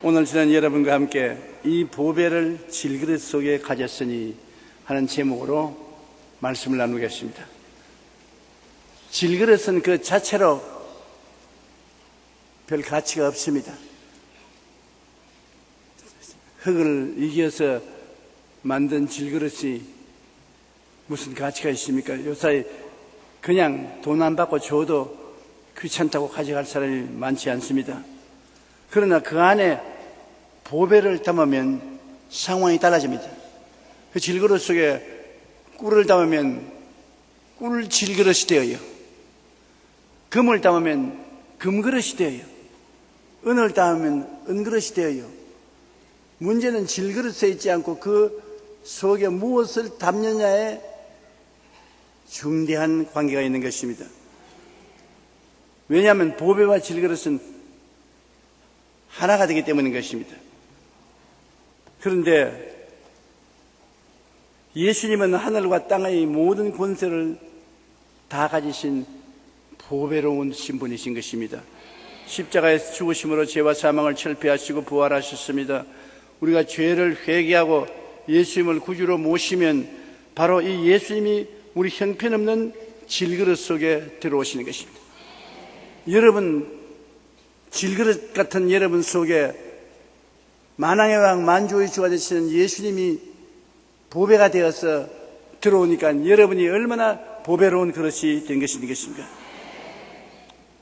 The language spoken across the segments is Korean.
오늘 저는 여러분과 함께 이 보배를 질그릇 속에 가졌으니 하는 제목으로 말씀을 나누겠습니다. 질그릇은 그 자체로 별 가치가 없습니다. 흙을 이겨서 만든 질그릇이 무슨 가치가 있습니까? 요사이 그냥 돈 안 받고 줘도 귀찮다고 가져갈 사람이 많지 않습니다. 그러나 그 안에 보배를 담으면 상황이 달라집니다. 그 질그릇 속에 꿀을 담으면 꿀 질그릇이 되어요. 금을 담으면 금그릇이 되어요. 은을 담으면 은그릇이 되어요. 문제는 질그릇에 있지 않고 그 속에 무엇을 담느냐에 중대한 관계가 있는 것입니다. 왜냐하면 보배와 질그릇은 하나가 되기 때문인 것입니다. 그런데 예수님은 하늘과 땅의 모든 권세를 다 가지신 보배로운 신분이신 것입니다. 십자가에서 죽으심으로 죄와 사망을 철폐하시고 부활하셨습니다. 우리가 죄를 회개하고 예수님을 구주로 모시면 바로 이 예수님이 우리 형편없는 질그릇 속에 들어오시는 것입니다. 여러분, 질그릇 같은 여러분 속에 만왕의 왕 만주의 주가 되시는 예수님이 보배가 되어서 들어오니까 여러분이 얼마나 보배로운 그릇이 된 것입니까?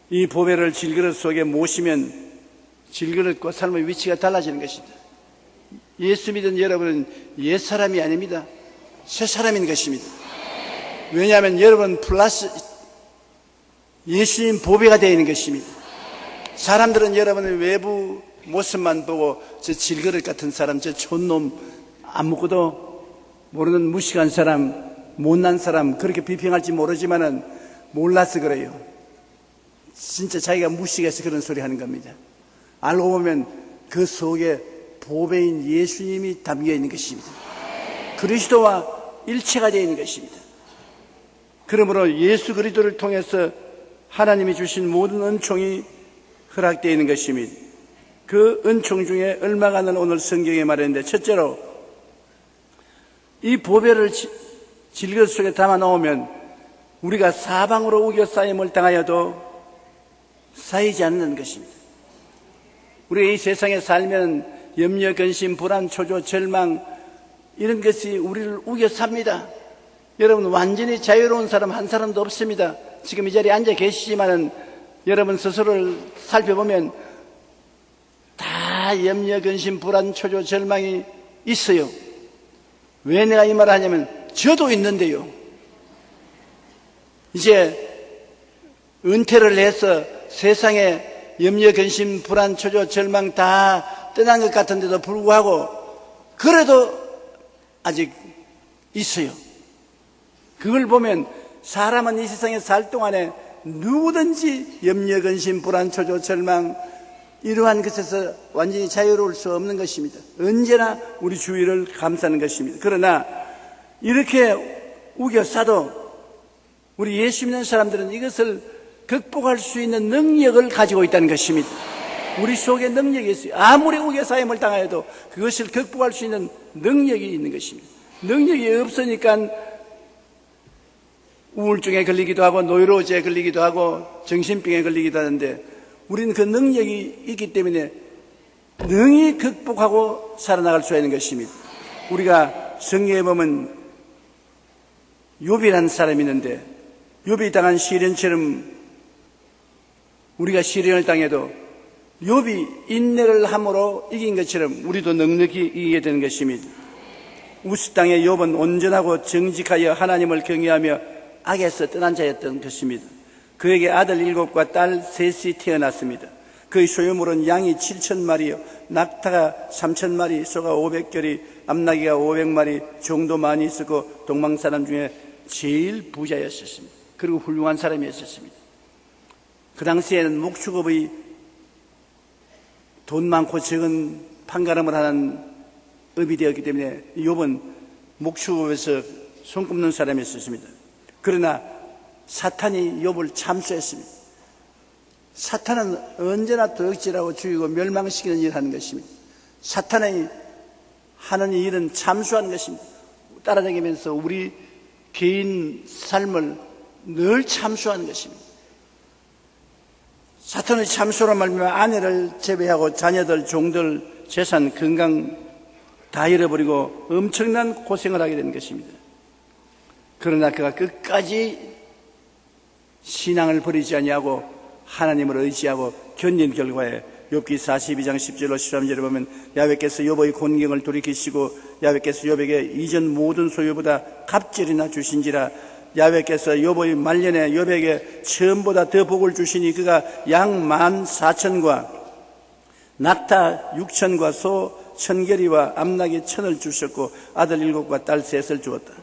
이 보배를 질그릇 속에 모시면 질그릇과 삶의 위치가 달라지는 것입니다. 예수 믿은 여러분은 옛사람이 아닙니다. 새사람인 것입니다. 왜냐하면 여러분 플러스 예수님 보배가 되어 있는 것입니다. 사람들은 여러분의 외부 모습만 보고 저 질그릇 같은 사람, 저 촌놈, 아무것도 모르는 무식한 사람, 못난 사람 그렇게 비평할지 모르지만은 몰라서 그래요. 진짜 자기가 무식해서 그런 소리 하는 겁니다. 알고 보면 그 속에 보배인 예수님이 담겨 있는 것입니다. 그리스도와 일체가 되어 있는 것입니다. 그러므로 예수 그리스도를 통해서 하나님이 주신 모든 은총이 허락되어 있는 것입니다. 그 은총 중에 얼마간은 오늘 성경에 말했는데, 첫째로 이 보배를 질그릇 속에 담아 놓으면 우리가 사방으로 우겨 쌓임을 당하여도 쌓이지 않는 것입니다. 우리가 이 세상에 살면 염려, 근심, 불안, 초조, 절망 이런 것이 우리를 우겨 삽니다. 여러분, 완전히 자유로운 사람 한 사람도 없습니다. 지금 이 자리에 앉아 계시지만은 여러분 스스로를 살펴보면 다 염려, 근심, 불안, 초조, 절망이 있어요. 왜 내가 이 말을 하냐면 저도 있는데요. 이제 은퇴를 해서 세상에 염려, 근심, 불안, 초조, 절망 다 떠난 것 같은데도 불구하고 그래도 아직 있어요. 그걸 보면 사람은 이 세상에 살 동안에 누구든지 염려, 근심, 불안, 초조, 절망 이러한 것에서 완전히 자유로울 수 없는 것입니다. 언제나 우리 주위를 감싸는 것입니다. 그러나 이렇게 우겨 싸도 우리 예수 믿는 사람들은 이것을 극복할 수 있는 능력을 가지고 있다는 것입니다. 우리 속에 능력이 있어요. 아무리 우겨 싸임을 당하여도 그것을 극복할 수 있는 능력이 있는 것입니다. 능력이 없으니까 우울증에 걸리기도 하고 노이로제에 걸리기도 하고 정신병에 걸리기도 하는데, 우리는 그 능력이 있기 때문에 능히 극복하고 살아나갈 수 있는 것입니다. 우리가 성경에 보면 욥이라는 사람이 있는데, 욥이 당한 시련처럼 우리가 시련을 당해도 욥이 인내를 함으로 이긴 것처럼 우리도 넉넉히 이기게 되는 것입니다. 우스 땅의 욥은 온전하고 정직하여 하나님을 경외하며 악에서 떠난 자였던 것입니다. 그에게 아들 7과 딸 3이 태어났습니다. 그의 소유물은 양이 7,000마리요, 낙타가 3,000마리, 소가 500결이, 암나귀가 500마리 정도 많이 있었고 동방 사람 중에 제일 부자였었습니다. 그리고 훌륭한 사람이었습니다. 그 당시에는 목축업의 돈 많고 적은 판가름을 하는 업이 되었기 때문에 욥은 목축업에서 손꼽는 사람이었습니다. 그러나 사탄이 욥을 참수했습니다. 사탄은 언제나 덕질하고 죽이고 멸망시키는 일을 하는 것입니다. 사탄의 하는 일은 참수하는 것입니다. 따라다니면서 우리 개인 삶을 늘 참수하는 것입니다. 사탄의 참수로 말미암아 아내를 제외하고 자녀들, 종들, 재산, 건강 다 잃어버리고 엄청난 고생을 하게 되는 것입니다. 그러나 그가 끝까지 신앙을 버리지 아니하고 하나님을 의지하고 견딘 결과에 욥기 42장 10절로 13절에 보면 야훼께서 욥의 곤경을 돌이키시고 야훼께서 욥에게 이전 모든 소유보다 갑절이나 주신지라. 야훼께서 욥의 말년에 욥에게 처음보다 더 복을 주시니 그가 양 14,000과 낙타 6,000과 소 1,000개리와 암나귀 1,000을 주셨고 아들 7과 딸 3을 주었다.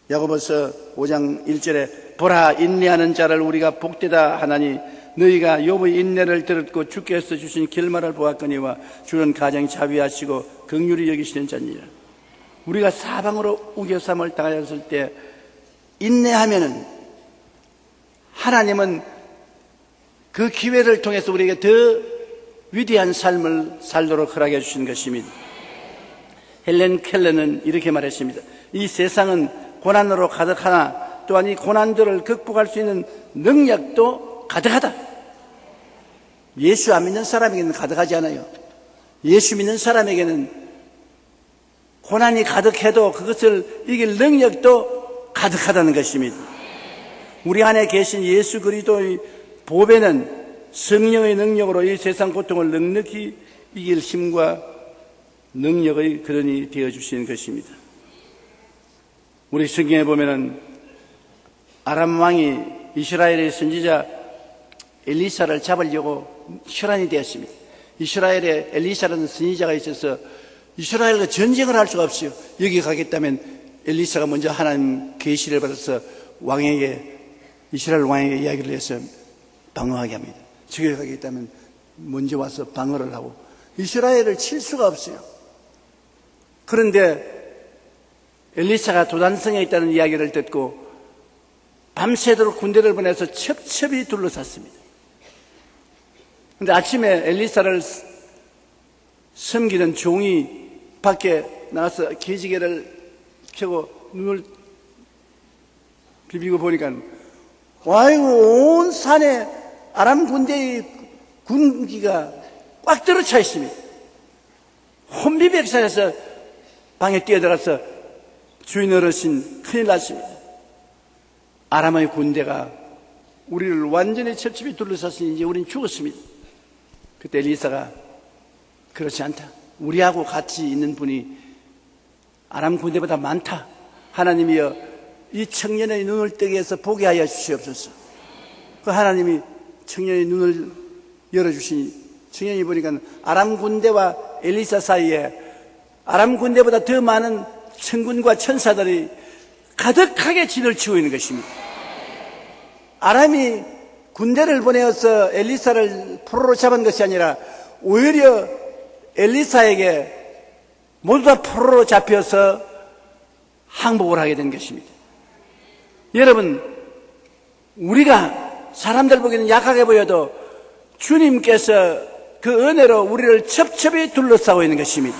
야고보서 5장 1절에 보라, 인내하는 자를 우리가 복되다 하나니 너희가 욥의 인내를 들었고 주께서 주신 결말을 보았거니와 주는 가장 자비하시고 긍휼히 여기시는 자니라. 우리가 사방으로 우겨삼을 당하였을 때 인내하면은 하나님은 그 기회를 통해서 우리에게 더 위대한 삶을 살도록 허락해 주신 것입니다. 헬렌 켈러는 이렇게 말했습니다. 이 세상은 고난으로 가득하나 또한 이 고난들을 극복할 수 있는 능력도 가득하다. 예수 안 믿는 사람에게는 가득하지 않아요. 예수 믿는 사람에게는 고난이 가득해도 그것을 이길 능력도 가득하다는 것입니다. 우리 안에 계신 예수 그리스도의 보배는 성령의 능력으로 이 세상 고통을 넉넉히 이길 힘과 능력의 근원이 되어주시는 것입니다. 우리 성경에 보면은 아람 왕이 이스라엘의 선지자 엘리사를 잡으려고 혈안이 되었습니다. 이스라엘에 엘리사라는 선지자가 있어서 이스라엘과 전쟁을 할 수가 없어요. 여기 가겠다면 엘리사가 먼저 하나님 계시를 받아서 왕에게, 이스라엘 왕에게 이야기를 해서 방어하게 합니다. 저기 가겠다면 먼저 와서 방어를 하고 이스라엘을 칠 수가 없어요. 그런데 엘리사가 도단성에 있다는 이야기를 듣고 밤새도록 군대를 보내서 첩첩이 둘러쌌습니다. 그런데 아침에 엘리사를 섬기는 종이 밖에 나가서 계지개를 켜고 눈을 비비고 보니까 아이고 온 산에 아람 군대의 군기가 꽉 들어차 있습니다. 혼비백산해서 방에 뛰어들어서 주인 어르신 큰일 났습니다. 아람의 군대가 우리를 완전히 첩첩이 둘러쌌으니 이제 우린 죽었습니다. 그때 엘리사가 그렇지 않다. 우리하고 같이 있는 분이 아람 군대보다 많다. 하나님이여 이 청년의 눈을 뜨게 해서 보게 하여 주시옵소서. 그 하나님이 청년의 눈을 열어주시니 청년이 보니까 아람 군대와 엘리사 사이에 아람 군대보다 더 많은 천군과 천사들이 가득하게 진을 치고 있는 것입니다. 아람이 군대를 보내어서 엘리사를 포로로 잡은 것이 아니라 오히려 엘리사에게 모두 다 포로로 잡혀서 항복을 하게 된 것입니다. 여러분, 우리가 사람들 보기에는 약하게 보여도 주님께서 그 은혜로 우리를 첩첩이 둘러싸고 있는 것입니다.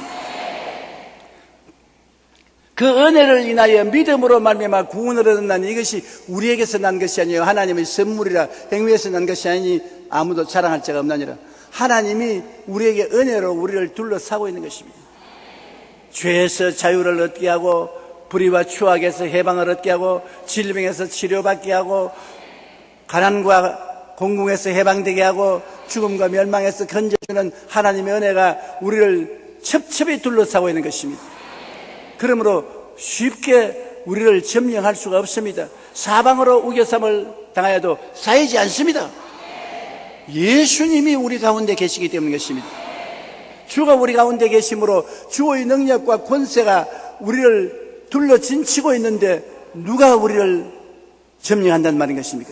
그 은혜를 인하여 믿음으로 말미암아 구원을 얻는다는 이것이 우리에게서 난 것이 아니에요. 하나님의 선물이라 행위에서 난 것이 아니니 아무도 자랑할 자가 없나니라. 하나님이 우리에게 은혜로 우리를 둘러싸고 있는 것입니다. 죄에서 자유를 얻게 하고 불의와 추악에서 해방을 얻게 하고 질병에서 치료받게 하고 가난과 공궁에서 해방되게 하고 죽음과 멸망에서 건져주는 하나님의 은혜가 우리를 첩첩이 둘러싸고 있는 것입니다. 그러므로 쉽게 우리를 점령할 수가 없습니다. 사방으로 우겨삼을 당하여도 쌓이지 않습니다. 예수님이 우리 가운데 계시기 때문인 것입니다. 주가 우리 가운데 계심으로 주의 능력과 권세가 우리를 둘러 진치고 있는데 누가 우리를 점령한다는 말인 것입니까?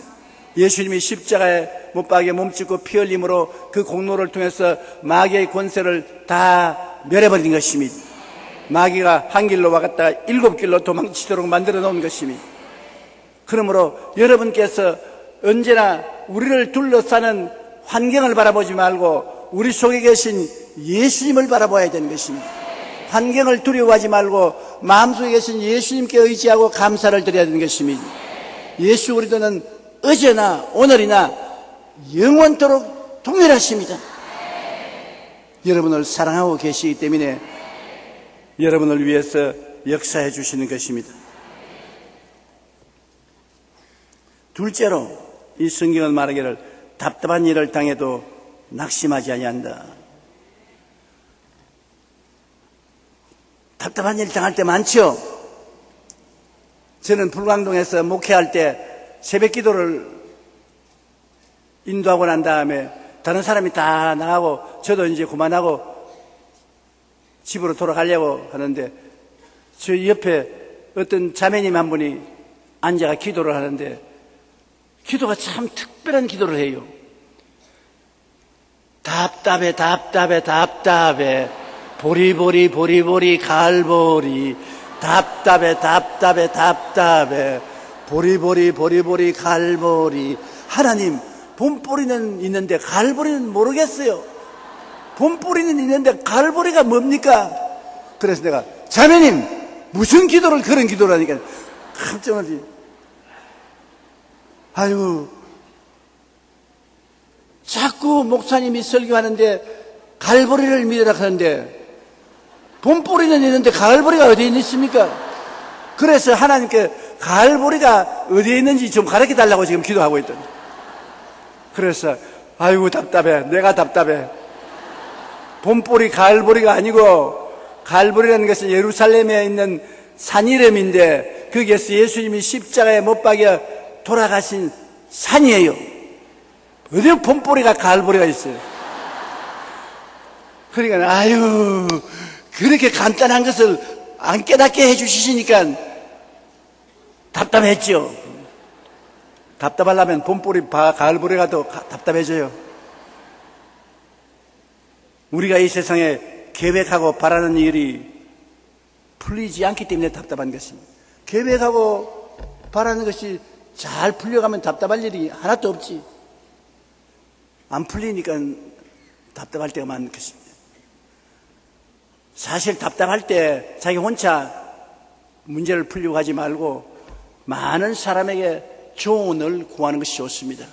예수님이 십자가에 못 박여 몸짓고 피 흘림으로 그 공로를 통해서 마귀의 권세를 다 멸해버린 것입니다. 마귀가 한 길로 와갔다가 7길로 도망치도록 만들어 놓은 것입니다. 그러므로 여러분께서 언제나 우리를 둘러싸는 환경을 바라보지 말고 우리 속에 계신 예수님을 바라봐야 되는 것입니다. 환경을 두려워하지 말고 마음속에 계신 예수님께 의지하고 감사를 드려야 되는 것입니다. 예수 그리스도는 어제나 오늘이나 영원토록 동일하십니다. 여러분을 사랑하고 계시기 때문에 여러분을 위해서 역사해 주시는 것입니다. 둘째로 이 성경은 말하기를 답답한 일을 당해도 낙심하지 아니한다. 답답한 일 당할 때 많죠. 저는 불광동에서 목회할 때 새벽 기도를 인도하고 난 다음에 다른 사람이 다 나가고 저도 이제 그만하고 집으로 돌아가려고 하는데 저 옆에 어떤 자매님 한 분이 앉아가 기도를 하는데 기도가 참 특별한 기도를 해요. 답답해 답답해 답답해 보리보리 보리보리 가을보리 답답해 답답해 답답해 보리보리 보리보리 가을보리. 하나님, 봄보리는 있는데 가을보리는 모르겠어요. 봄보리는 있는데 가을보리가 뭡니까? 그래서 내가 자매님 무슨 기도를 그런 기도를 하니까 깜짝 놀라지. 아이고, 자꾸 목사님이 설교하는데 가을보리를 믿으라 하는데 봄보리는 있는데 가을보리가 어디에 있습니까? 그래서 하나님께 가을보리가 어디에 있는지 좀 가르쳐 달라고 지금 기도하고 있더니, 그래서 아이고 답답해, 내가 답답해. 봄보리 가을보리가 아니고 가을보리라는 것은 예루살렘에 있는 산 이름인데 거기에서 예수님이 십자가에 못 박여 돌아가신 산이에요. 어디 봄보리가 가을보리가 있어요. 그러니까 아유, 그렇게 간단한 것을 안 깨닫게 해주시니까 답답했죠. 답답하려면 봄보리, 가을보리가 더 답답해져요. 우리가 이 세상에 계획하고 바라는 일이 풀리지 않기 때문에 답답한 것입니다. 계획하고 바라는 것이 잘 풀려가면 답답할 일이 하나도 없지. 안 풀리니까 답답할 때가 많은 것입니다. 사실 답답할 때 자기 혼자 문제를 풀려고 하지 말고 많은 사람에게 조언을 구하는 것이 좋습니다.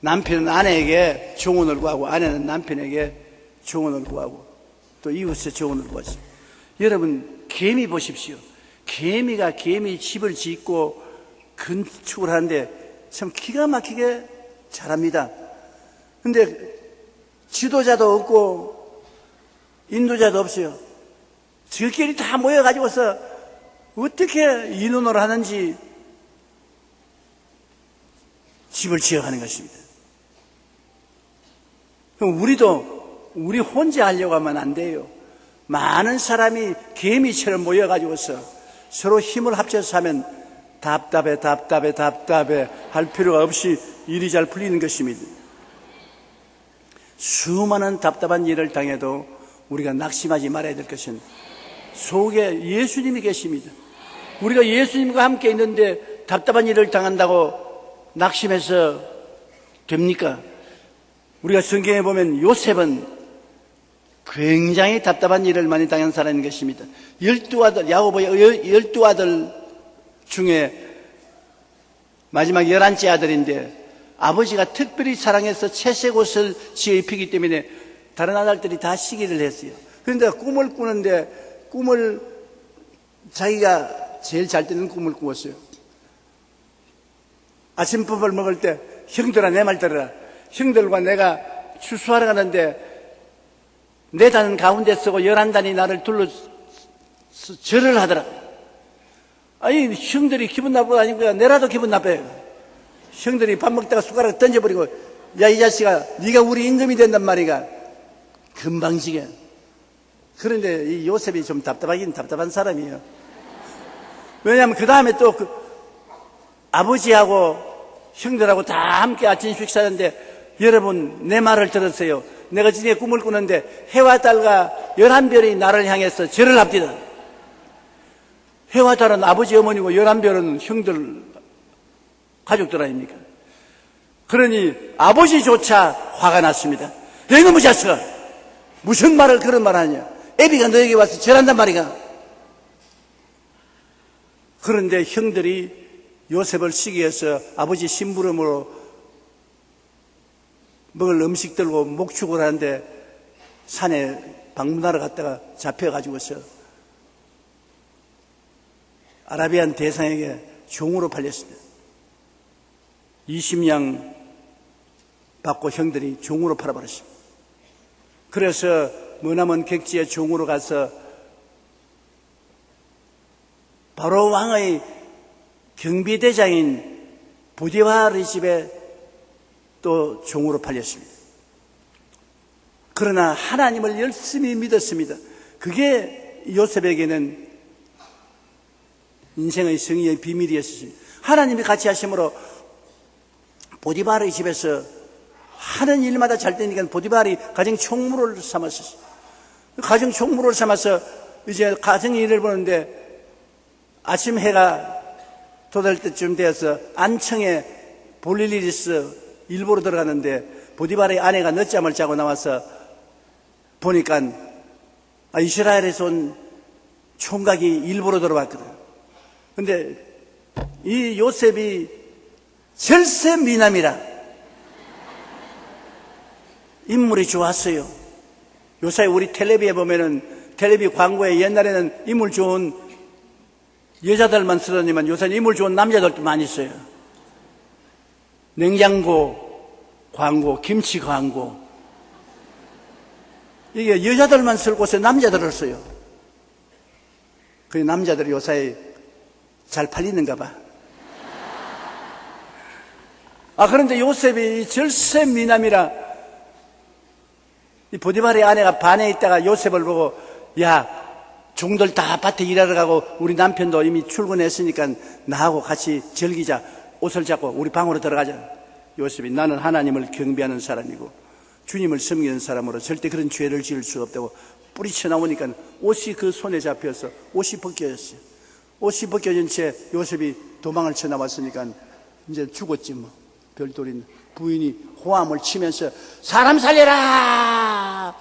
남편은 아내에게 조언을 구하고 아내는 남편에게 조언을 구하고 또 이웃에 조언을 구하십니다. 여러분, 개미 보십시오. 개미가 개미 집을 짓고 건축을 하는데 참 기가 막히게 잘합니다. 근데 지도자도 없고 인도자도 없어요. 저끼리 다 모여가지고서 어떻게 인원을 하는지 집을 지어가는 것입니다. 그럼 우리 혼자 하려고 하면 안 돼요. 많은 사람이 개미처럼 모여가지고서 서로 힘을 합쳐서 하면 답답해 할 필요가 없이 일이 잘 풀리는 것입니다. 수많은 답답한 일을 당해도 우리가 낙심하지 말아야 될 것은 속에 예수님이 계십니다. 우리가 예수님과 함께 있는데 답답한 일을 당한다고 낙심해서 됩니까? 우리가 성경에 보면 요셉은 굉장히 답답한 일을 많이 당한 사람인 것입니다. 12아들, 야고보의 12아들 중에 마지막 11째 아들인데 아버지가 특별히 사랑해서 채색 옷을 지어 입히기 때문에 다른 아들들이 다 시기를 했어요. 그런데 꿈을 꾸는데 꿈을 자기가 제일 잘 되는 꿈을 꾸었어요. 아침밥을 먹을 때 형들아 내 말 들어라. 형들과 내가 추수하러 가는데 네 단 가운데 서고 11단이 나를 둘러서 절을 하더라. 아니 형들이 기분 나쁘고 아니고 내라도 기분 나빠요. 형들이 밥 먹다가 숟가락 던져버리고 야 이 자식아 네가 우리 임금이 된단 말이가 금방지게. 그런데 이 요셉이 좀 답답하긴 답답한 사람이에요. 왜냐하면 그 다음에 또 아버지하고 형들하고 다 함께 아침 식사하는데 여러분 내 말을 들었어요. 내가 지금 꿈을 꾸는데 해와 달과 11별이 나를 향해서 절을 합디다. 해와 달은 아버지 어머니고 11별은 형들 가족들 아닙니까? 그러니 아버지조차 화가 났습니다. 너희놈의 자식아, 무슨 말을 그런 말 하냐? 애비가 너에게 와서 절한단 말이가. 그런데 형들이 요셉을 시기해서 아버지 심부름으로 먹을 음식 들고 목축을 하는데 산에 방문하러 갔다가 잡혀가지고서 아라비안 대상에게 종으로 팔렸습니다. 20냥 받고 형들이 종으로 팔아버렸습니다. 그래서 머나먼 객지의 종으로 가서 바로 왕의 경비대장인 보디바르 집에 또 종으로 팔렸습니다. 그러나 하나님을 열심히 믿었습니다. 그게 요셉에게는 인생의 승리의 비밀이었습니다. 하나님이 같이 하심으로 보디바르 집에서 하는 일마다 잘 되니까 보디바르이 가정 총무를 삼았었어요. 가정 총무를 삼아서 이제 가정 일을 보는데 아침 해가 돋을 때쯤 되어서 안청에 볼일 일이 있어 일보러 들어가는데 보디바르의 아내가 늦잠을 자고 나와서 보니까 이스라엘에서 온 총각이 일보러 들어왔거든. 근데 이 요셉이 절세 미남이라 인물이 좋았어요. 요새 우리 텔레비에 보면은 텔레비 광고에 옛날에는 인물 좋은 여자들만 쓰더니만 요새는 인물 좋은 남자들도 많이 써요. 냉장고 광고, 김치 광고. 이게 여자들만 쓸 곳에 남자들을 써요. 그 남자들이 요새 잘 팔리는가 봐. 그런데 요셉이 절세 미남이라 이 보디바르의 아내가 반에 있다가 요셉을 보고 야, 종들 다 밭에 일하러 가고 우리 남편도 이미 출근했으니까 나하고 같이 즐기자. 옷을 잡고 우리 방으로 들어가자. 요셉이 나는 하나님을 경배하는 사람이고 주님을 섬기는 사람으로 절대 그런 죄를 지을 수 없다고 뿌리쳐 나오니까 옷이 그 손에 잡혀서 옷이 벗겨졌어요. 옷이 벗겨진 채 요셉이 도망을 쳐 나왔으니까 이제 죽었지 뭐. 별돌이 부인이 호함을 치면서 사람 살려라!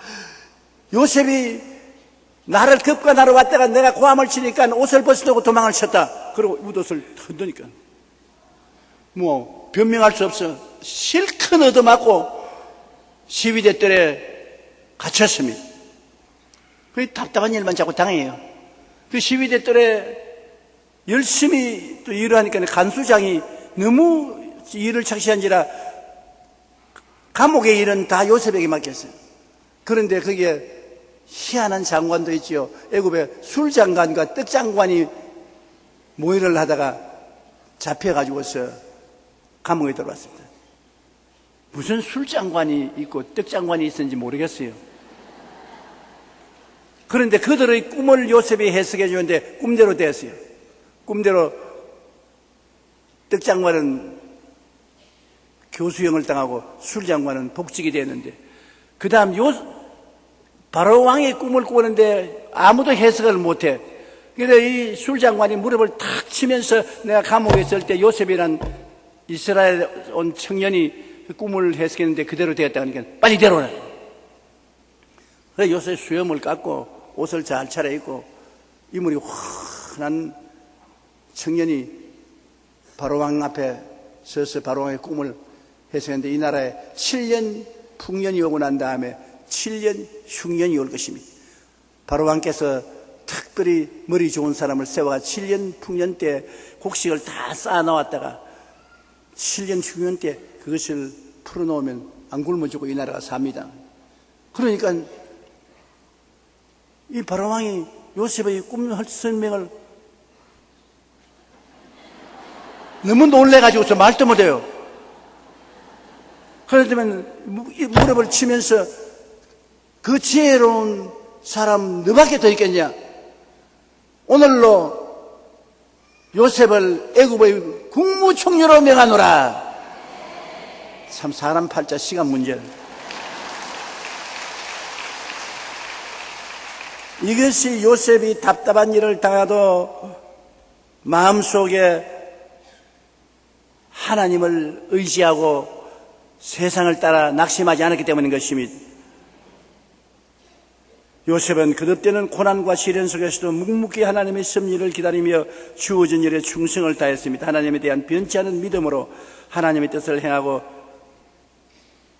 요셉이 나를 급관하러 왔다가 내가 고함을 치니까 옷을 벗어두고 도망을 쳤다. 그리고 웃옷을 흔드니까 뭐 변명할 수 없어. 실컷 얻어맞고 시위대 뜰에 갇혔습니다. 그 답답한 일만 자꾸 당해요. 그 시위대 뜰에 열심히 또 일을 하니까 간수장이 너무 일을 착시한지라 감옥의 일은 다 요셉에게 맡겼어요. 그런데 그게 희한한 장관도 있지요. 애굽의 술장관과 떡장관이 모의를 하다가 잡혀가지고서 감옥에 들어왔습니다. 무슨 술장관이 있고 떡장관이 있었는지 모르겠어요. 그런데 그들의 꿈을 요셉이 해석해 주는데 꿈대로 됐어요. 꿈대로 떡장관은 교수형을 당하고 술장관은 복직이 됐는데 그 다음 바로 왕의 꿈을 꾸는데 아무도 해석을 못해. 그래서 이 술장관이 무릎을 탁 치면서 내가 감옥에 있을 때 요셉이란 이스라엘 온 청년이 그 꿈을 해석했는데 그대로 되었다 하니까 빨리 데려오라. 그래서 요셉 수염을 깎고 옷을 잘 차려입고 이물이 환한 청년이 바로왕 앞에 서서 바로왕의 꿈을 해석했는데 이 나라에 7년 풍년이 오고 난 다음에 7년 흉년이 올 것입니다. 바로왕께서 특별히 머리 좋은 사람을 세워가 7년 풍년 때 곡식을 다 쌓아놓았다가 7년 흉년 때 그것을 풀어놓으면 안 굶어 죽고 이 나라가 삽니다. 그러니까 이 바로왕이 요셉의 꿈 설명을 너무 놀래가지고서 말도 못해요. 그러면 무릎을 치면서 그 지혜로운 사람 너밖에 더 있겠냐? 오늘로 요셉을 애굽의 국무총리로 명하노라. 참 사람 팔자 시간 문제. 이것이 요셉이 답답한 일을 당해도 마음속에 하나님을 의지하고 세상을 따라 낙심하지 않았기 때문인 것입니다. 요셉은 거듭되는 고난과 시련 속에서도 묵묵히 하나님의 섭리를 기다리며 주어진 일에 충성을 다했습니다. 하나님에 대한 변치 않은 믿음으로 하나님의 뜻을 행하고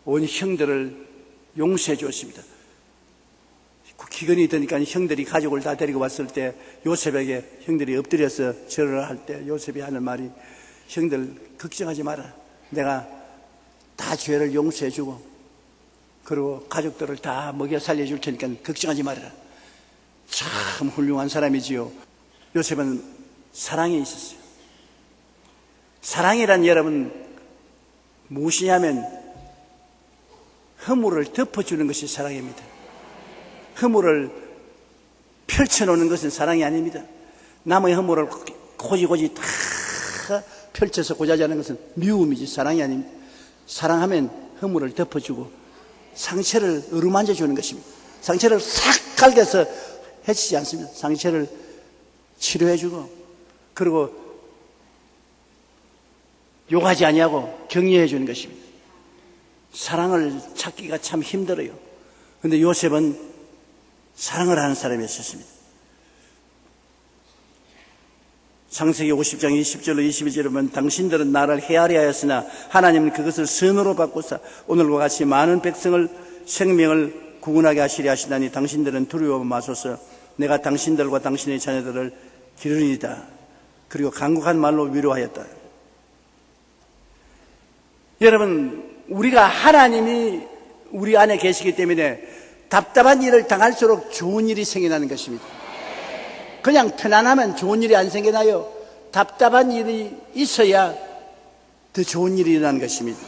온 형들을 용서해 주었습니다. 기근이 드니까 형들이 가족을 다 데리고 왔을 때 요셉에게 형들이 엎드려서 절을 할 때 요셉이 하는 말이, 형들 걱정하지 마라. 내가 다 죄를 용서해 주고 그리고 가족들을 다 먹여 살려줄 테니까 걱정하지 말아라. 참 훌륭한 사람이지요. 요셉은 사랑에 있었어요. 사랑이란 여러분 무엇이냐면 허물을 덮어주는 것이 사랑입니다. 허물을 펼쳐놓는 것은 사랑이 아닙니다. 남의 허물을 고지고지 다 펼쳐서 고자자는 것은 미움이지 사랑이 아닙니다. 사랑하면 허물을 덮어주고 상처를 어루만져 주는 것입니다. 상처를 싹 갈겨서 해치지 않습니다. 상처를 치료해주고 그리고 욕하지 아니하고 격려해 주는 것입니다. 사랑을 찾기가 참 힘들어요. 그런데 요셉은 사랑을 하는 사람이었습니다. 창세기 50장 20절로 22절에 보면 당신들은 나를 헤아려 하였으나 하나님은 그것을 선으로 바꾸사 오늘과 같이 많은 백성을 생명을 구원하게 하시려 하시다니 당신들은 두려워 마소서. 내가 당신들과 당신의 자녀들을 기르리이다. 그리고 간곡한 말로 위로하였다. 여러분, 우리가 하나님이 우리 안에 계시기 때문에 답답한 일을 당할수록 좋은 일이 생겨나는 것입니다. 그냥 편안하면 좋은 일이 안 생겨나요. 답답한 일이 있어야 더 좋은 일이 일어나는 것입니다.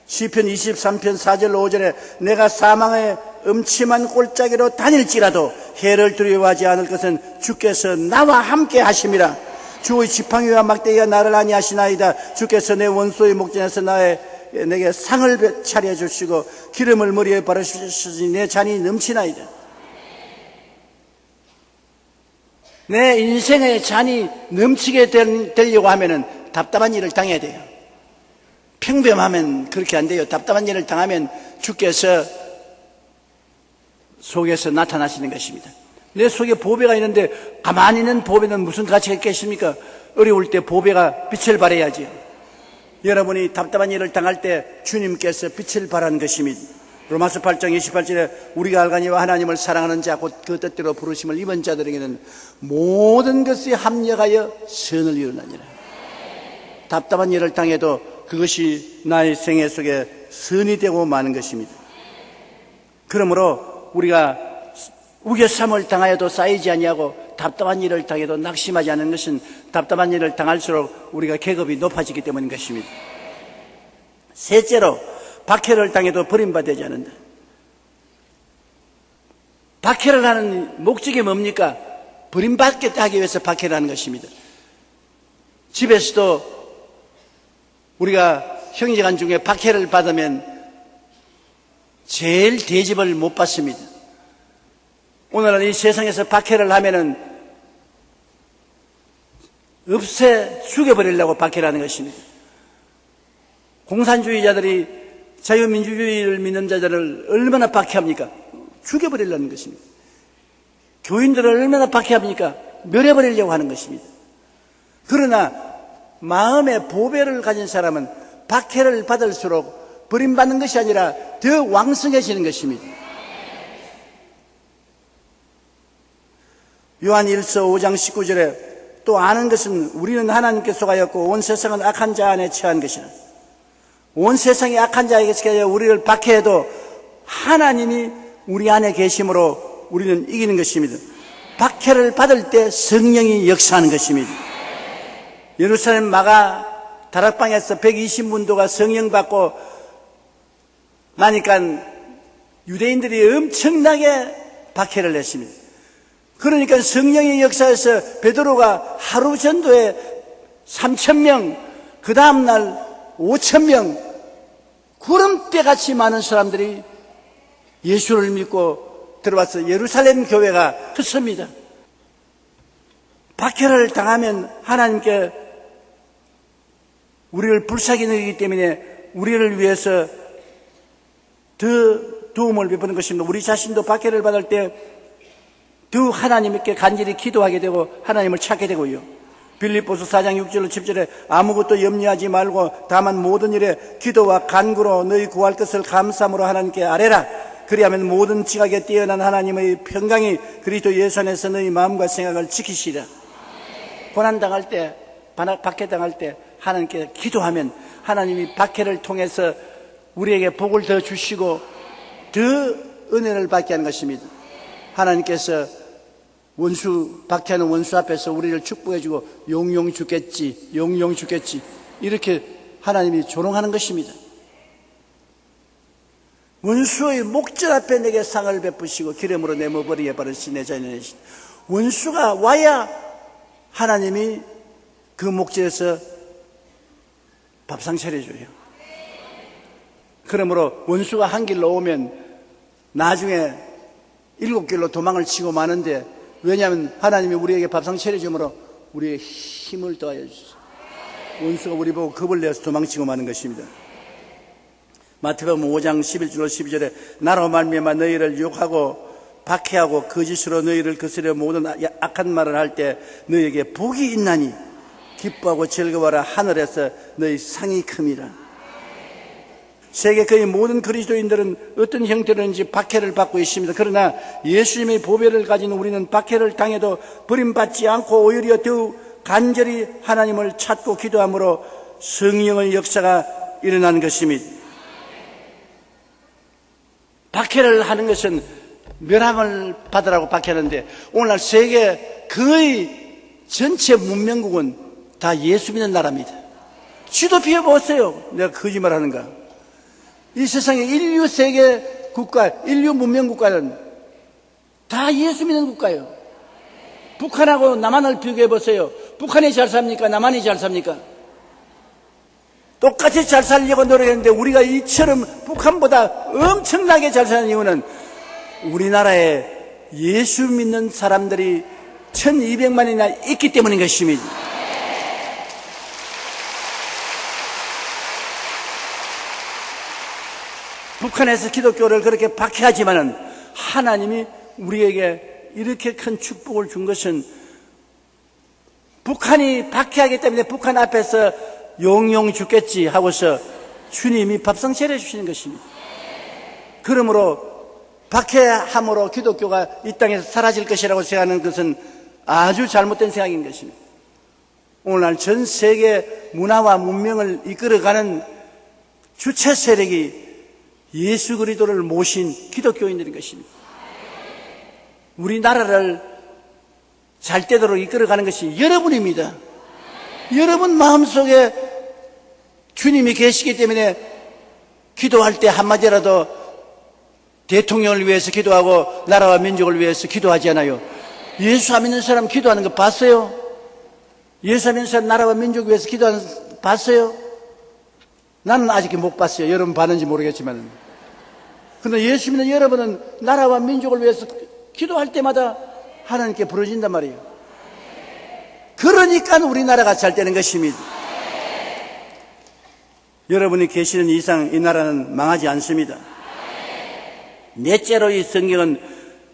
시편 23편 4절 5절에 내가 사망의 음침한 골짜기로 다닐지라도 해를 두려워하지 않을 것은 주께서 나와 함께 하심이라. 주의 지팡이와 막대기가 나를 안위하시나이다. 주께서 내 원수의 목전에서 내게 상을 차려 주시고 기름을 머리에 바르시니 내 잔이 넘치나이다. 내 인생의 잔이 넘치게 되려고 하면은 답답한 일을 당해야 돼요. 평범하면 그렇게 안 돼요. 답답한 일을 당하면 주께서 속에서 나타나시는 것입니다. 내 속에 보배가 있는데 가만히 있는 보배는 무슨 가치가 있겠습니까? 어려울 때 보배가 빛을 발해야지요. 여러분이 답답한 일을 당할 때 주님께서 빛을 발하는 것입니다. 로마서 8장 28절에 우리가 알거니와 하나님을 사랑하는 자 곧 그 뜻대로 부르심을 입은 자들에게는 모든 것이 합력하여 선을 이루나니라. 답답한 일을 당해도 그것이 나의 생애 속에 선이 되고 마는 것입니다. 그러므로 우리가 우겨쌈을 당하여도 쌓이지 아니하고 답답한 일을 당해도 낙심하지 않는 것은 답답한 일을 당할수록 우리가 계급이 높아지기 때문인 것입니다. 셋째로 박해를 당해도 버림받지 않는다. 박해를 하는 목적이 뭡니까? 버림받게 하기 위해서 박해를 하는 것입니다. 집에서도 우리가 형제간 중에 박해를 받으면 제일 대접을 못 받습니다. 오늘은 이 세상에서 박해를 하면은 없애 죽여버리려고 박해를 하는 것입니다. 공산주의자들이 자유민주주의를 믿는 자들을 얼마나 박해합니까? 죽여버리려는 것입니다. 교인들을 얼마나 박해합니까? 멸해버리려고 하는 것입니다. 그러나 마음의 보배를 가진 사람은 박해를 받을수록 버림받는 것이 아니라 더 왕성해지는 것입니다. 요한 1서 5장 19절에 또 아는 것은 우리는 하나님께 속하였고 온 세상은 악한 자 안에 처한 것이라. 온 세상이 악한 자에게 우리를 박해해도 하나님이 우리 안에 계심으로 우리는 이기는 것입니다. 박해를 받을 때 성령이 역사하는 것입니다. 예루살렘 마가 다락방에서 120문도가 성령 받고 나니까 유대인들이 엄청나게 박해를 했습니다. 그러니까 성령의 역사에서 베드로가 하루 전도에 3,000명, 그 다음날 5,000명, 구름대같이 많은 사람들이 예수를 믿고 들어와서 예루살렘 교회가 컸습니다. 박해를 당하면 하나님께 우리를 불쌍히 여기기 때문에 우리를 위해서 더 도움을 베푸는 것입니다. 우리 자신도 박해를 받을 때 더 하나님께 간절히 기도하게 되고 하나님을 찾게 되고요. 빌립보서 4장 6절로 7절에 아무것도 염려하지 말고 다만 모든 일에 기도와 간구로 너희 구할 것을 감사함으로 하나님께 아뢰라. 그리하면 모든 지각에 뛰어난 하나님의 평강이 그리스도 예수 안에서 너희 마음과 생각을 지키시리라. 고난당할 때, 박해당할 때 하나님께 기도하면 하나님이 박해를 통해서 우리에게 복을 더 주시고 더 은혜를 받게 하는 것입니다. 하나님께서 박해하는 원수 앞에서 우리를 축복해주고 용용 죽겠지, 용용 죽겠지 이렇게 하나님이 조롱하는 것입니다. 원수의 목전 앞에 내게 상을 베푸시고 기름으로 내 머리에 바르시 내 자녀 내시. 원수가 와야 하나님이 그 목전에서 밥상 차려줘요. 그러므로 원수가 한 길로 오면 나중에 7길로 도망을 치고 마는데, 왜냐하면 하나님이 우리에게 밥상 차려주므로 우리의 힘을 더하여 주시죠. 원수가 우리 보고 겁을 내어서 도망치고 마는 것입니다. 마태복음 5장 11절로 12절에 나로 말미암아 너희를 욕하고 박해하고 거짓으로 너희를 거스려 모든 악한 말을 할 때 너희에게 복이 있나니 기뻐하고 즐거워라. 하늘에서 너희 상이 큼이라. 세계 거의 모든 그리스도인들은 어떤 형태로든지 박해를 받고 있습니다. 그러나 예수님의 보배를 가진 우리는 박해를 당해도 버림받지 않고 오히려 더욱 간절히 하나님을 찾고 기도함으로 성령의 역사가 일어나는 것입니다. 박해를 하는 것은 멸함을 받으라고 박해하는데, 오늘날 세계 거의 전체 문명국은 다 예수 믿는 나라입니다. 쥐도 비워보세요. 내가 거짓말하는가? 이 세상의 인류 세계 국가, 인류 문명 국가는 다 예수 믿는 국가예요. 북한하고 남한을 비교해보세요. 북한이 잘 삽니까? 남한이 잘 삽니까? 똑같이 잘 살려고 노력했는데 우리가 이처럼 북한보다 엄청나게 잘 사는 이유는 우리나라에 예수 믿는 사람들이 1200만이나 있기 때문인 것입니다. 북한에서 기독교를 그렇게 박해하지만은 하나님이 우리에게 이렇게 큰 축복을 준 것은 북한이 박해하기 때문에 북한 앞에서 용용 죽겠지 하고서 주님이 밥상 차려주시는 것입니다. 그러므로 박해함으로 기독교가 이 땅에서 사라질 것이라고 생각하는 것은 아주 잘못된 생각인 것입니다. 오늘날 전 세계 문화와 문명을 이끌어가는 주체 세력이 예수 그리스도를 모신 기독교인들인 것입니다. 우리나라를 잘되도록 이끌어가는 것이 여러분입니다. 여러분 마음속에 주님이 계시기 때문에 기도할 때 한마디라도 대통령을 위해서 기도하고 나라와 민족을 위해서 기도하지 않아요. 예수 안 믿는 사람 기도하는 거 봤어요? 예수 안 믿는 사람 나라와 민족 위해서 기도하는 거 봤어요? 나는 아직 못 봤어요. 여러분 봤는지 모르겠지만. 그런데 예수 믿는 여러분은 나라와 민족을 위해서 기도할 때마다 하나님께 부르진단 말이에요. 그러니까 우리나라가 잘 되는 것입니다. 여러분이 계시는 이상 이 나라는 망하지 않습니다. 넷째로 이 성경은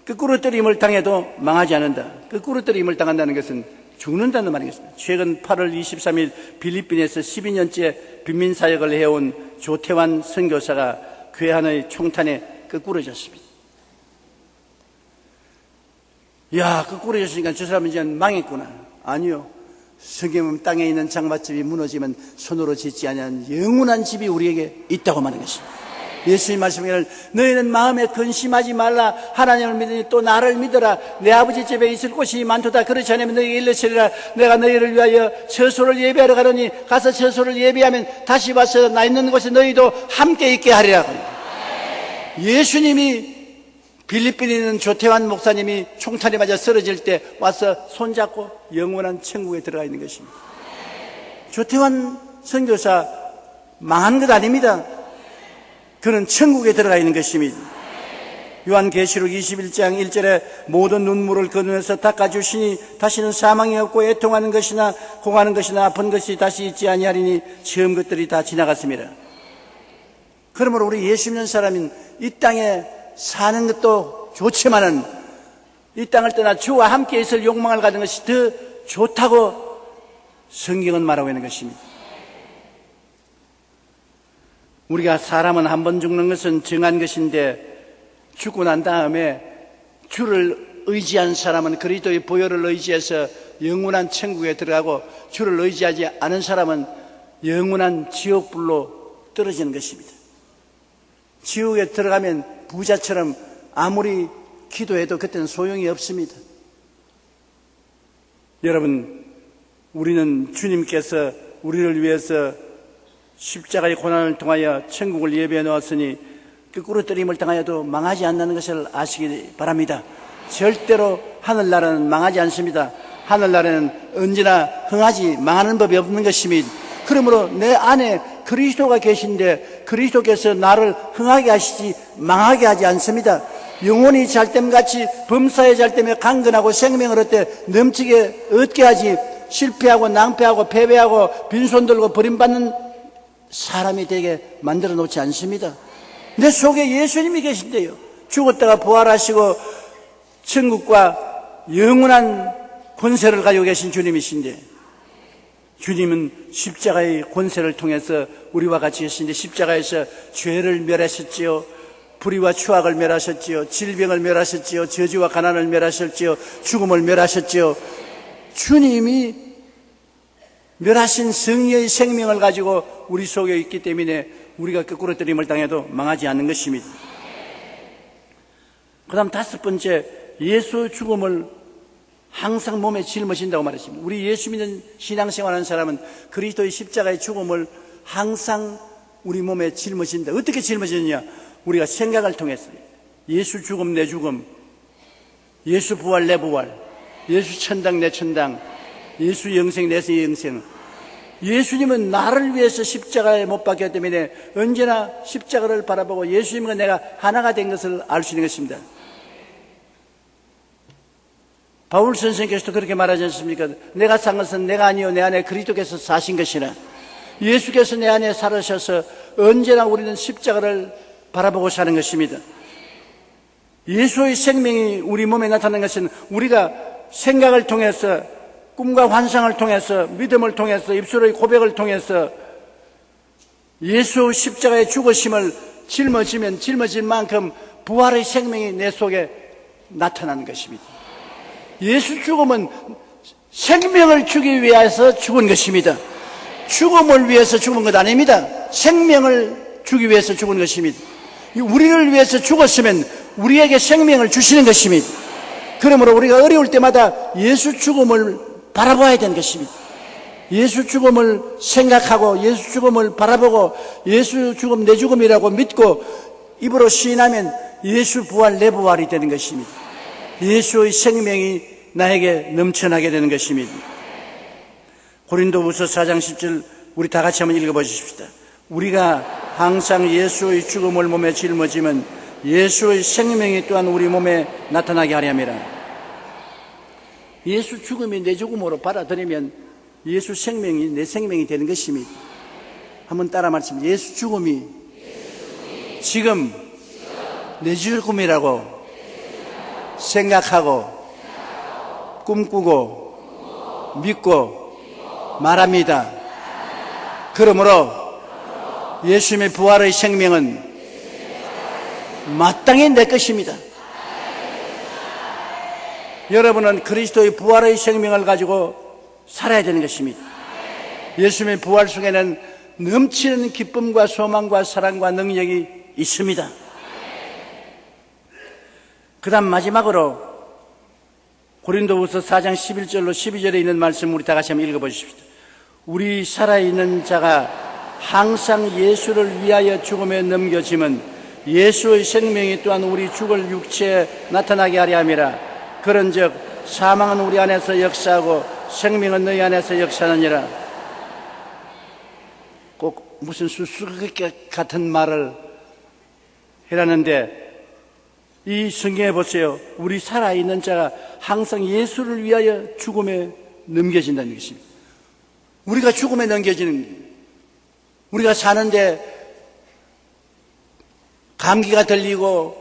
거꾸로 뜨림을 당해도 망하지 않는다. 거꾸로 뜨림을 당한다는 것은 죽는다는 말이겠습니다. 최근 8월 23일 필리핀에서 12년째 빈민사역을 해온 조태환 선교사가 괴한의 총탄에 거꾸러졌습니다. 야, 거꾸러졌으니까 저 사람은 이제 망했구나. 아니요. 성경은 땅에 있는 장막집이 무너지면 손으로 짓지 아니한 영원한 집이 우리에게 있다고 말하는 것입니다. 예수님 말씀에 너희는 마음에 근심하지 말라. 하나님을 믿으니 또 나를 믿어라. 내 아버지 집에 있을 곳이 많도다. 그렇지 않으면 너희에게 일러치리라. 내가 너희를 위하여 처소를 예비하러 가노니 가서 처소를 예비하면 다시 와서 나 있는 곳에 너희도 함께 있게 하리라. 예수님이 필리핀에 있는 조태환 목사님이 총탄에 맞아 쓰러질 때 와서 손잡고 영원한 천국에 들어가 있는 것입니다. 조태환 선교사 망한 것 아닙니다. 그는 천국에 들어가 있는 것입니다. 요한계시록 21장 1절에 모든 눈물을 그 눈에서 닦아주시니 다시는 사망이 없고 애통하는 것이나 공하는 것이나 아픈 것이 다시 있지 아니하리니 처음 것들이 다 지나갔습니다. 그러므로 우리 예수 믿는 사람인 이 땅에 사는 것도 좋지만은 이 땅을 떠나 주와 함께 있을 욕망을 가진 것이 더 좋다고 성경은 말하고 있는 것입니다. 우리가 사람은 한 번 죽는 것은 정한 것인데 죽고 난 다음에 주를 의지한 사람은 그리스도의 보혈을 의지해서 영원한 천국에 들어가고 주를 의지하지 않은 사람은 영원한 지옥불로 떨어지는 것입니다. 지옥에 들어가면 부자처럼 아무리 기도해도 그때는 소용이 없습니다. 여러분, 우리는 주님께서 우리를 위해서 십자가의 고난을 통하여 천국을 예비해 놓았으니 거꾸로 떨림을 당하여도 망하지 않는 것을 아시기 바랍니다. 절대로 하늘나라는 망하지 않습니다. 하늘나라는 언제나 흥하지 망하는 법이 없는 것입니다. 그러므로 내 안에 그리스도가 계신데 그리스도께서 나를 흥하게 하시지 망하게 하지 않습니다. 영혼이 잘됨같이 범사에 잘되며 강건하고 생명을 얻되 넘치게 얻게 하지 실패하고 낭패하고 패배하고 빈손 들고 버림받는 사람이 되게 만들어 놓지 않습니다. 내 속에 예수님이 계신데요, 죽었다가 부활하시고 천국과 영원한 권세를 가지고 계신 주님이신데, 주님은 십자가의 권세를 통해서 우리와 같이 계신데 십자가에서 죄를 멸하셨지요, 불의와 추악을 멸하셨지요, 질병을 멸하셨지요, 저주와 가난을 멸하셨지요, 죽음을 멸하셨지요. 주님이 멸하신 성의의 생명을 가지고 우리 속에 있기 때문에 우리가 거꾸로 떨림을 당해도 망하지 않는 것입니다. 그 다음 다섯 번째, 예수 죽음을 항상 몸에 짊어진다고 말했습니다. 우리 예수 믿는 신앙생활하는 사람은 그리스도의 십자가의 죽음을 항상 우리 몸에 짊어진다. 어떻게 짊어지느냐? 우리가 생각을 통해서 예수 죽음 내 죽음, 예수 부활 내 부활, 예수 천당 내 천당, 예수 영생 내 영생. 예수님은 나를 위해서 십자가에 못 박혔기 때문에 언제나 십자가를 바라보고 예수님과 내가 하나가 된 것을 알 수 있는 것입니다. 바울 선생님께서도 그렇게 말하지 않습니까? 내가 산 것은 내가 아니요 내 안에 그리스도께서 사신 것이라. 예수께서 내 안에 살으셔서 언제나 우리는 십자가를 바라보고 사는 것입니다. 예수의 생명이 우리 몸에 나타나는 것은 우리가 생각을 통해서, 꿈과 환상을 통해서, 믿음을 통해서, 입술의 고백을 통해서 예수 십자가의 죽으심을 짊어지면 짊어질 만큼 부활의 생명이 내 속에 나타나는 것입니다. 예수 죽음은 생명을 주기 위해서 죽은 것입니다. 죽음을 위해서 죽은 것 아닙니다. 생명을 주기 위해서 죽은 것입니다. 우리를 위해서 죽었으면 우리에게 생명을 주시는 것입니다. 그러므로 우리가 어려울 때마다 예수 죽음을 바라봐야 되는 것입니다. 예수 죽음을 생각하고 예수 죽음을 바라보고 예수 죽음 내 죽음이라고 믿고 입으로 시인하면 예수 부활 내 부활이 되는 것입니다. 예수의 생명이 나에게 넘쳐나게 되는 것입니다. 고린도후서 4장 10절 우리 다 같이 한번 읽어보십시다. 우리가 항상 예수의 죽음을 몸에 짊어지면 예수의 생명이 또한 우리 몸에 나타나게 하려 함이라. 예수 죽음이 내 죽음으로 받아들이면 예수 생명이 내 생명이 되는 것입니다. 한번 따라 말씀해. 예수 죽음이 지금 내 죽음이라고 생각하고 꿈꾸고 믿고 말합니다. 그러므로 예수님의 부활의 생명은 마땅히 내 것입니다. 여러분은 그리스도의 부활의 생명을 가지고 살아야 되는 것입니다. 예수님의 부활 속에는 넘치는 기쁨과 소망과 사랑과 능력이 있습니다. 그 다음 마지막으로 고린도후서 4장 11절로 12절에 있는 말씀 우리 다 같이 한번 읽어보십시오. 우리 살아있는 자가 항상 예수를 위하여 죽음에 넘겨짐은 예수의 생명이 또한 우리 죽을 육체에 나타나게 하려 함이라. 그런즉 사망은 우리 안에서 역사하고 생명은 너희 안에서 역사하느니라. 꼭 무슨 수수께끼 같은 말을 해라는데 이 성경에 보세요. 우리 살아있는 자가 항상 예수를 위하여 죽음에 넘겨진다는 것입니다. 우리가 죽음에 넘겨지는, 우리가 사는데 감기가 들리고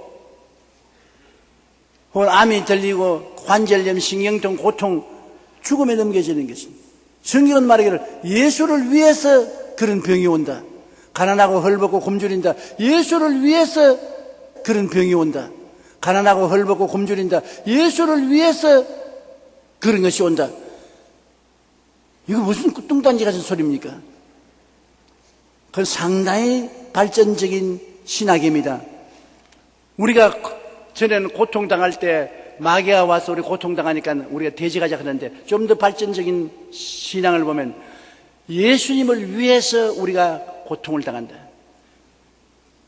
혹은 암이 들리고 관절염, 신경통, 고통, 죽음에 넘겨지는 것입니다. 성경은 말하기를 예수를 위해서 그런 병이 온다. 가난하고 헐벗고 굶주린다. 예수를 위해서 그런 병이 온다. 가난하고 헐벗고 굶주린다. 예수를 위해서 그런 것이 온다. 이거 무슨 뚱딴지 같은 소리입니까? 그건 상당히 발전적인 신학입니다. 우리가 전에는 고통당할 때 마귀가 와서 우리 고통당하니까 우리가 돼지가자 그러는데 좀 더 발전적인 신앙을 보면 예수님을 위해서 우리가 고통을 당한다.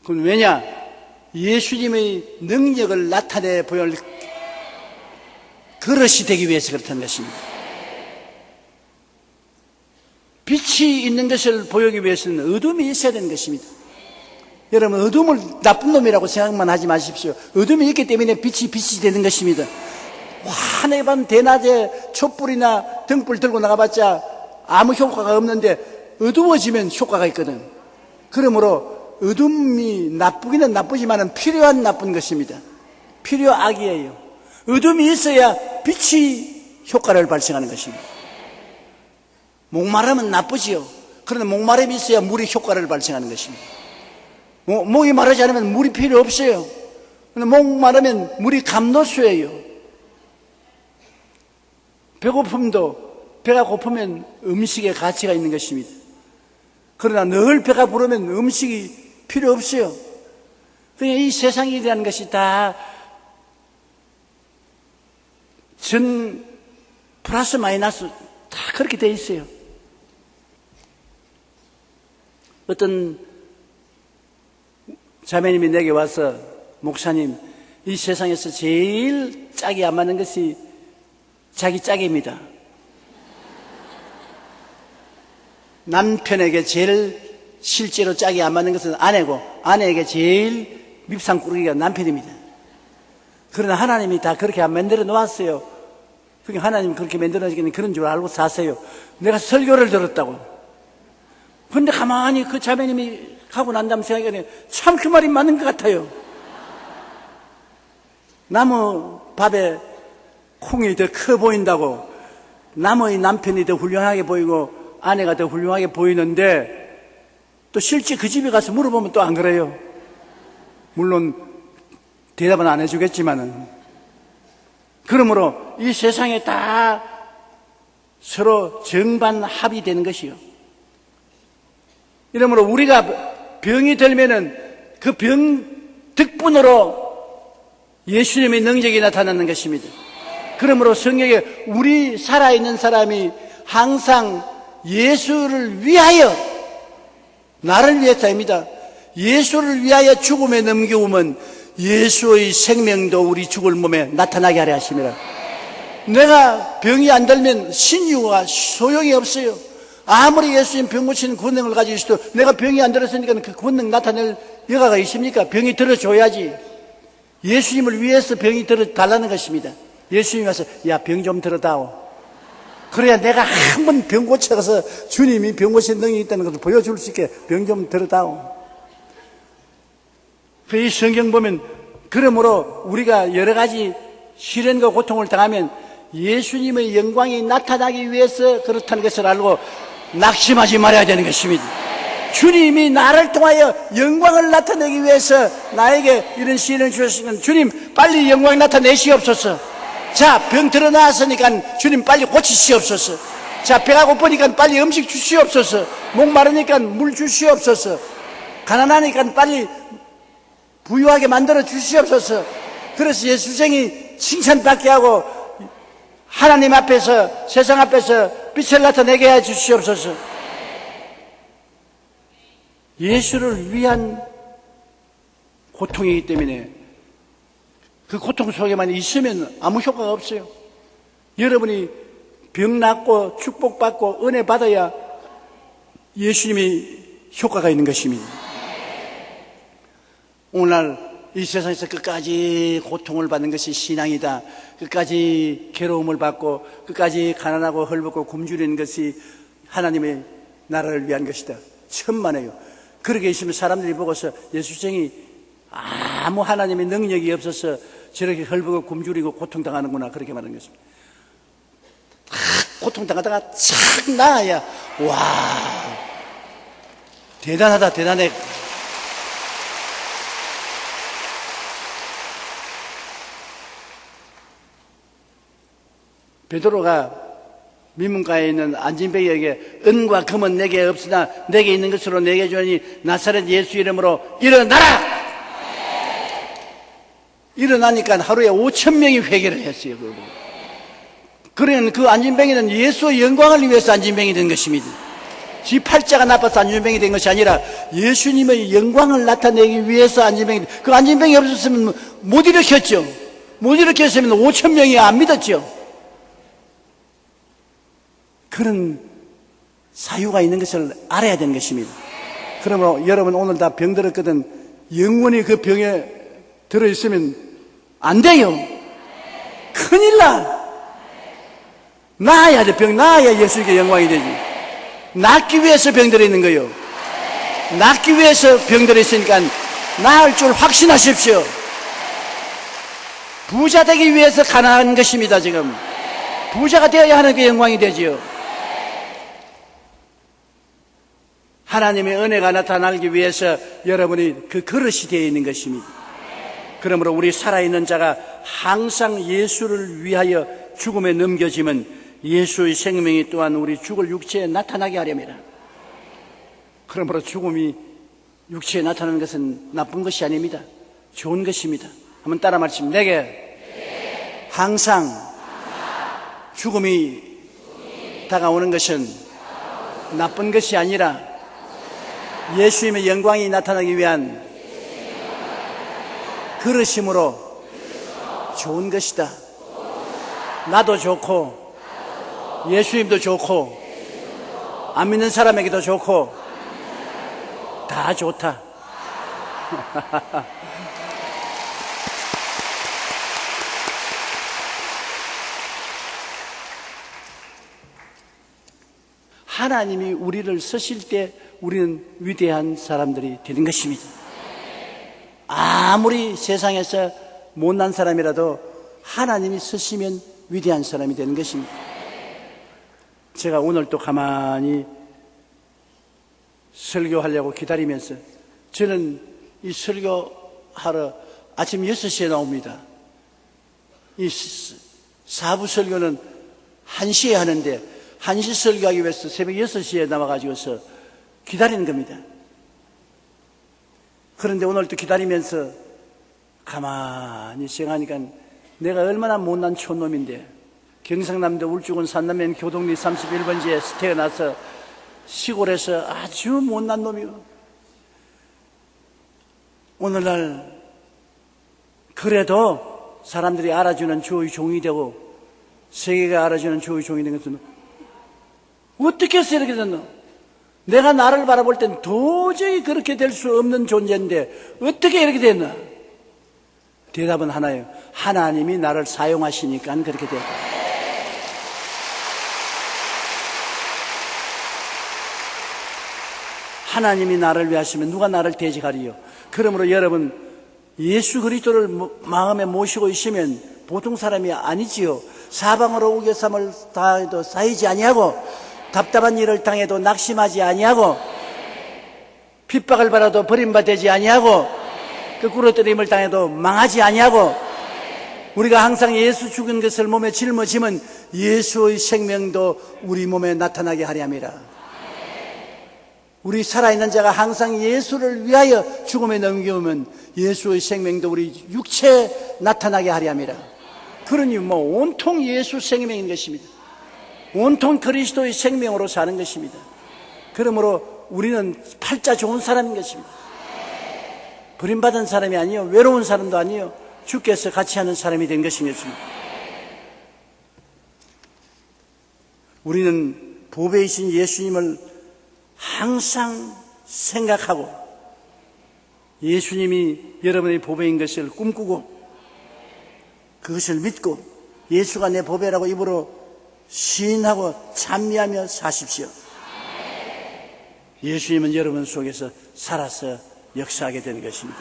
그건 왜냐? 예수님의 능력을 나타내 보일 그릇이 되기 위해서 그렇다는 것입니다. 빛이 있는 것을 보이기 위해서는 어둠이 있어야 되는 것입니다. 여러분, 어둠을 나쁜 놈이라고 생각만 하지 마십시오. 어둠이 있기 때문에 빛이 되는 것입니다. 환하게 밤 대낮에 촛불이나 등불 들고 나가봤자 아무 효과가 없는데 어두워지면 효과가 있거든. 그러므로 어둠이 나쁘기는 나쁘지만 필요한 나쁜 것입니다. 필요악이에요. 어둠이 있어야 빛이 효과를 발생하는 것입니다. 목마르면 나쁘지요. 그런데 목마름이 있어야 물이 효과를 발생하는 것입니다. 목이 마르지 않으면 물이 필요 없어요. 그런데 목마르면 물이 감로수예요. 배가 고프면 음식에 가치가 있는 것입니다. 그러나 늘 배가 부르면 음식이 필요 없어요. 그러니까 이 세상이라는 것이 다 플러스 마이너스 다 그렇게 돼 있어요. 어떤 자매님이 내게 와서 목사님, 이 세상에서 제일 짝이 안 맞는 것이 자기 짝입니다. 남편에게 제일 실제로 짝이 안 맞는 것은 아내고 아내에게 제일 밉상꾸러기가 남편입니다. 그러나 하나님이 다 그렇게 안 만들어 놓았어요. 그러니까 하나님이 그렇게 만들어 놓기는 그런 줄 알고 사세요. 내가 설교를 들었다고. 그런데 가만히 그 자매님이 가고 난 다음 생각하니 참 그 말이 맞는 것 같아요. 나무 밥에 콩이 더 커 보인다고 남의 남편이 더 훌륭하게 보이고 아내가 더 훌륭하게 보이는데 또 실제 그 집에 가서 물어보면 또 안 그래요. 물론 대답은 안 해주겠지만은. 그러므로 이 세상에 다 서로 정반합이 되는 것이요. 이러므로 우리가 병이 들면은 그 병 덕분으로 예수님의 능력이 나타나는 것입니다. 그러므로 성경에 우리 살아있는 사람이 항상 예수를 위하여, 나를 위해서입니다. 예수를 위하여 죽음에 넘겨오면 예수의 생명도 우리 죽을 몸에 나타나게 하려 하십니다. 내가 병이 안 들면 신유가 소용이 없어요. 아무리 예수님 병 고치는 권능을 가지고 있어도 내가 병이 안 들었으니까 그 권능 나타낼 여가가 있습니까? 병이 들어줘야지. 예수님을 위해서 병이 들어달라는 것입니다. 예수님이 와서 야, 병 좀 들어다오. 그래야 내가 한번 병 고쳐서 주님이 병 고치는 능력이 있다는 것을 보여줄 수 있게 병 좀 들어다오. 이 성경 보면 그러므로 우리가 여러 가지 시련과 고통을 당하면 예수님의 영광이 나타나기 위해서 그렇다는 것을 알고 낙심하지 말아야 되는 것입니다. 주님이 나를 통하여 영광을 나타내기 위해서 나에게 이런 시련을 주셨으면 주님 빨리 영광 나타내시옵소서. 자, 병 드러나왔으니까 주님 빨리 고치시옵소서. 자, 배가 고프니까 빨리 음식 주시옵소서. 목 마르니까 물 주시옵소서. 가난하니까 빨리 부유하게 만들어 주시옵소서. 그래서 예수생이 칭찬받게 하고 하나님 앞에서, 세상 앞에서 빛을 나타내게 해 주시옵소서. 예수를 위한 고통이기 때문에 그 고통 속에만 있으면 아무 효과가 없어요. 여러분이 병 낫고 축복받고 은혜 받아야 예수님이 효과가 있는 것입니다. 오늘날 이 세상에서 끝까지 고통을 받는 것이 신앙이다. 끝까지 괴로움을 받고 끝까지 가난하고 헐벗고 굶주리는 것이 하나님의 나라를 위한 것이다. 천만에요. 그러게 있으면 사람들이 보고서 예수생이 아무 하나님의 능력이 없어서 저렇게 헐벗고 굶주리고 고통당하는구나, 그렇게 말하는 것입니다. 고통당하다가 착 나아야, 와, 대단하다, 대단해. 베드로가 민문가에 있는 안진뱅이에게 은과 금은 내게 없으나 내게 있는 것으로 내게 주니 나사렛 예수 이름으로 일어나라! 일어나니까 하루에 5,000명이 회개를 했어요. 그러면 그 안진뱅이는 예수의 영광을 위해서 안진뱅이 된 것입니다. 지 팔자가 나빠서 안진뱅이 된 것이 아니라 예수님의 영광을 나타내기 위해서 안진뱅이, 그 안진뱅이 없었으면 못 일으켰죠. 못 일으켰으면 5,000명이 안 믿었죠. 그런 사유가 있는 것을 알아야 되는 것입니다. 그러므로 여러분 오늘 다 병들었거든 영원히 그 병에 들어있으면 안 돼요. 큰일 나. 나아야 돼. 병 나아야 예수에게 영광이 되지. 낫기 위해서 병들어 있는 거예요. 낫기 위해서 병들어 있으니까 나을 줄 확신하십시오. 부자 되기 위해서 가난한 것입니다. 지금 부자가 되어야 하나님께 영광이 되지요. 하나님의 은혜가 나타나기 위해서 여러분이 그 그릇이 되어 있는 것입니다. 그러므로 우리 살아있는 자가 항상 예수를 위하여 죽음에 넘겨지면 예수의 생명이 또한 우리 죽을 육체에 나타나게 하렵니다. 그러므로 죽음이 육체에 나타나는 것은 나쁜 것이 아닙니다. 좋은 것입니다. 한번 따라 말씀. 내게 항상 죽음이 다가오는 것은 나쁜 것이 아니라 예수님의 영광이 나타나기 위한 그릇임으로 좋은 것이다. 나도 좋고 예수님도 좋고 안 믿는 사람에게도 좋고 다 좋다. 하나님이 우리를 쓰실 때 우리는 위대한 사람들이 되는 것입니다. 아무리 세상에서 못난 사람이라도 하나님이 쓰시면 위대한 사람이 되는 것입니다. 제가 오늘 또 가만히 설교하려고 기다리면서 저는 이 설교하러 아침 6시에 나옵니다. 이 4부 설교는 1시에 하는데 1시 설교하기 위해서 새벽 6시에 나와가지고서 기다리는 겁니다. 그런데 오늘 또 기다리면서 가만히 생각하니까 내가 얼마나 못난 촌놈인데 경상남도 울주군 산남면 교동리 31번지에 태어나서 시골에서 아주 못난 놈이요. 오늘날 그래도 사람들이 알아주는 주의 종이 되고 세계가 알아주는 주의 종이 된 것은 어떻게 해서 이렇게 됐노? 내가 나를 바라볼 땐 도저히 그렇게 될 수 없는 존재인데 어떻게 이렇게 됐나? 대답은 하나예요. 하나님이 나를 사용하시니까 그렇게 됐다. 하나님이 나를 위하시면 누가 나를 대적하리요? 그러므로 여러분 예수 그리스도를 마음에 모시고 있으면 보통 사람이 아니지요. 사방으로 우겨쌈을 당해도 쌓이지 아니하고 답답한 일을 당해도 낙심하지 아니하고 핍박을 받아도 버림받지 아니하고 거꾸로 뜨림을 당해도 망하지 아니하고 우리가 항상 예수 죽은 것을 몸에 짊어지면 예수의 생명도 우리 몸에 나타나게 하려 함이라. 우리 살아있는 자가 항상 예수를 위하여 죽음에 넘겨오면 예수의 생명도 우리 육체에 나타나게 하려 함이라. 그러니 온통 예수 생명인 것입니다. 온통 그리스도의 생명으로 사는 것입니다. 그러므로 우리는 팔자 좋은 사람인 것입니다. 버림받은 사람이 아니요, 외로운 사람도 아니요, 주께서 같이 하는 사람이 된 것인 것입니다. 우리는 보배이신 예수님을 항상 생각하고 예수님이 여러분의 보배인 것을 꿈꾸고 그것을 믿고 예수가 내 보배라고 입으로 시인하고 찬미하며 사십시오. 예수님은 여러분 속에서 살아서 역사하게 되는 것입니다.